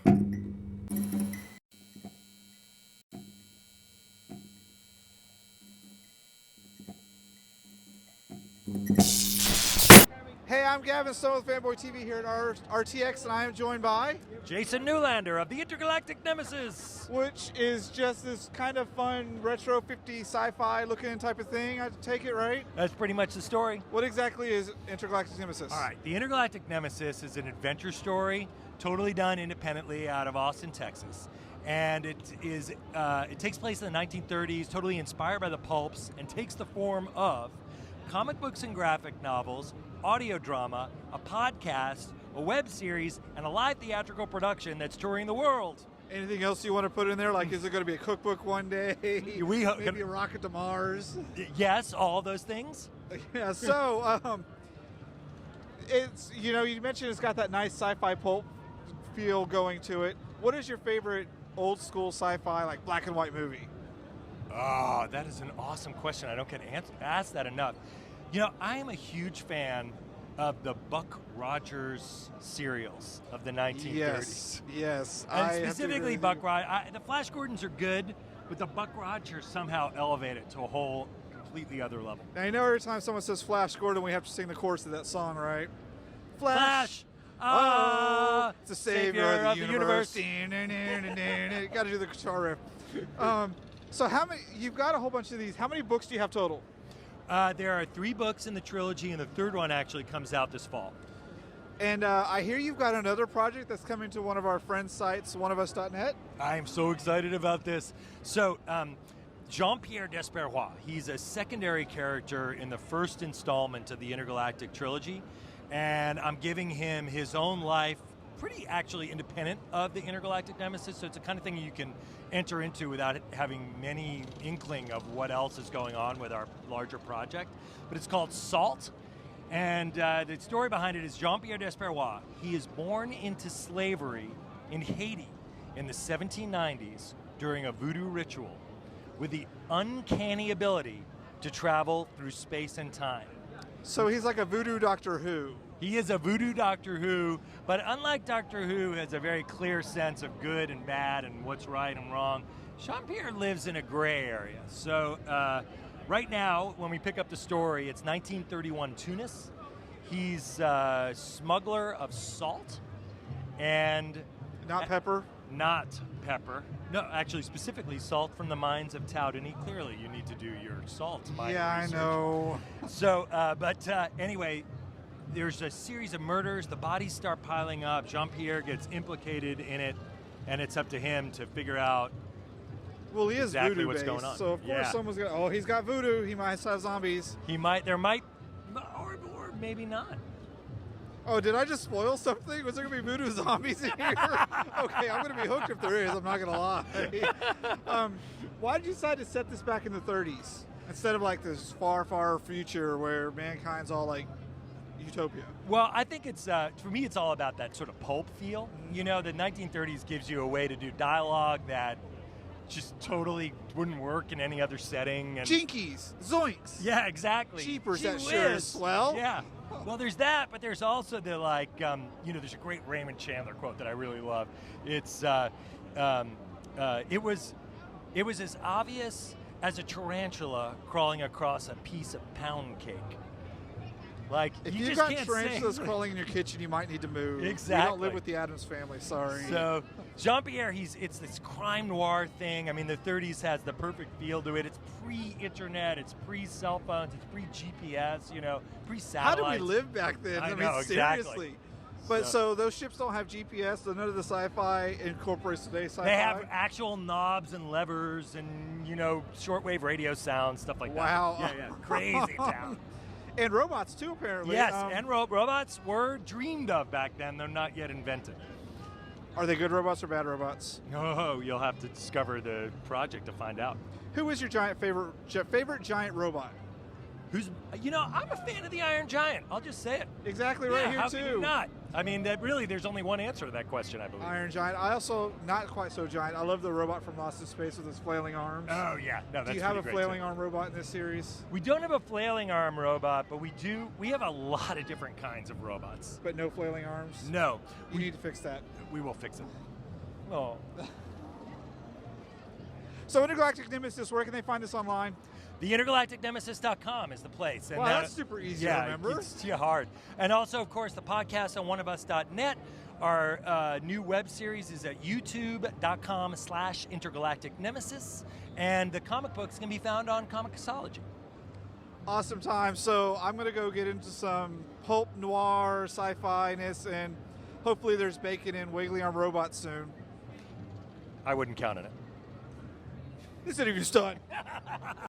Hey, I'm Gavin Stone with Fanboy TV here at RTX, and I am joined by Jason Newlander of the Intergalactic Nemesis. Which is just this kind of fun retro 50s sci-fi looking type of thing, I take it, right? That's pretty much the story. What exactly is Intergalactic Nemesis? All right, the Intergalactic Nemesis is an adventure story, totally done independently out of Austin, Texas. And it takes place in the 1930s, totally inspired by the pulps, and takes the form of comic books and graphic novels, audio drama, a podcast, a web series, and a live theatrical production that's touring the world. Anything else you want to put in there? Like, is it going to be a cookbook one day? Maybe a rocket to Mars? Yes, all those things. Yeah, so it's, you mentioned it's got that nice sci-fi pulp feel going to it. What is your favorite old school sci-fi, like black and white movie? Oh, that is an awesome question. I don't get asked that enough. I am a huge fan of the Buck Rogers serials of the 1930s. Yes. And specifically Buck Rogers. The Flash Gordons are good, but the Buck Rogers somehow elevate it to a whole completely other level. Now, every time someone says Flash Gordon, we have to sing the chorus of that song, right? Flash! It's the savior of the universe. Got to do the guitar riff. So you've got a whole bunch of these. How many books do you have total? There are 3 books in the trilogy, and the third one actually comes out this fall. And I hear you've got another project that's coming to one of our friends' sites, oneofus.net. I am so excited about this. So, Jean-Pierre Desperrois, he's a secondary character in the first installment of the Intergalactic trilogy, and I'm giving him his own life, pretty actually independent of the Intergalactic Nemesis, so it's the kind of thing you can enter into without having any inkling of what else is going on with our larger project. But it's called Salt, and the story behind it is Jean-Pierre Desperrois. He is born into slavery in Haiti in the 1790s during a voodoo ritual with the uncanny ability to travel through space and time. So he's like a voodoo Doctor Who. He is a voodoo Doctor Who, but unlike Doctor Who has a very clear sense of good and bad and what's right and wrong, Jean-Pierre lives in a gray area. So right now, when we pick up the story, it's 1931 Tunis. He's a smuggler of salt and... Not pepper? Not pepper. No, actually, specifically salt from the mines of Taudini. Clearly, you need to do your salt mining research. I know. So, anyway, there's a series of murders. The bodies start piling up. Jean-Pierre gets implicated in it, and it's up to him to figure out he is exactly voodoo what's based, going on. So of course someone's gonna. Oh, he's got voodoo. He might have zombies. There might, or maybe not. Oh, did I just spoil something? Was there going to be voodoo zombies in here? Okay, I'm going to be hooked if there is. I'm not going to lie. Why did you decide to set this back in the 30s instead of like this far, far future where mankind's all like utopia? Well, I think it's, for me, it's all about that sort of pulp feel. The 1930s gives you a way to do dialogue that just totally wouldn't work in any other setting. And Jinkies, zoinks. Yeah, exactly. Cheapers, that sure is swell. Yeah. Well, there's that, but there's also the there's a great Raymond Chandler quote that I really love. It's, it was as obvious as a tarantula crawling across a piece of pound cake. Like, if you've got tarantulas crawling in your kitchen, you might need to move. Exactly. We don't live with the Addams family, sorry. So Jean-Pierre, it's this crime noir thing. I mean, the 30s has the perfect feel to it. It's pre-internet, it's pre-cell phones, it's pre-GPS, pre-satellites. How did we live back then? I know, seriously. Exactly. But so those ships don't have GPS, so none of the sci-fi incorporates today's sci-fi? They have actual knobs and levers and, shortwave radio sounds, stuff like that. Wow. Yeah, crazy town. And robots, too, apparently. Yes, and robots were dreamed of back then. They're not yet invented. Are they good robots or bad robots? Oh, you'll have to discover the project to find out. Who is your favorite giant robot? I'm a fan of the Iron Giant. I'll just say it. Exactly right here, how too. Can you not? I mean, there's only one answer to that question, I believe. Iron Giant. I also, not quite so giant, I love the robot from Lost in Space with his flailing arms. Oh, yeah. No, that's Do you have a flailing arm robot in this series? We don't have a flailing arm robot, but we have a lot of different kinds of robots. But no flailing arms? No. You need to fix that. We will fix it. Oh. So Intergalactic Nemesis, where can they find us online? TheIntergalacticNemesis.com is the place. And Wow, that's super easy to remember. It's hard. And also, of course, the podcast on oneofus.net. Our new web series is at youtube.com/Intergalactic Nemesis. And the comic books can be found on Comixology. Awesome time. So I'm going to go get into some pulp noir sci-fi-ness, and hopefully there's bacon and wiggly arm robots soon. I wouldn't count on it. This interview's done.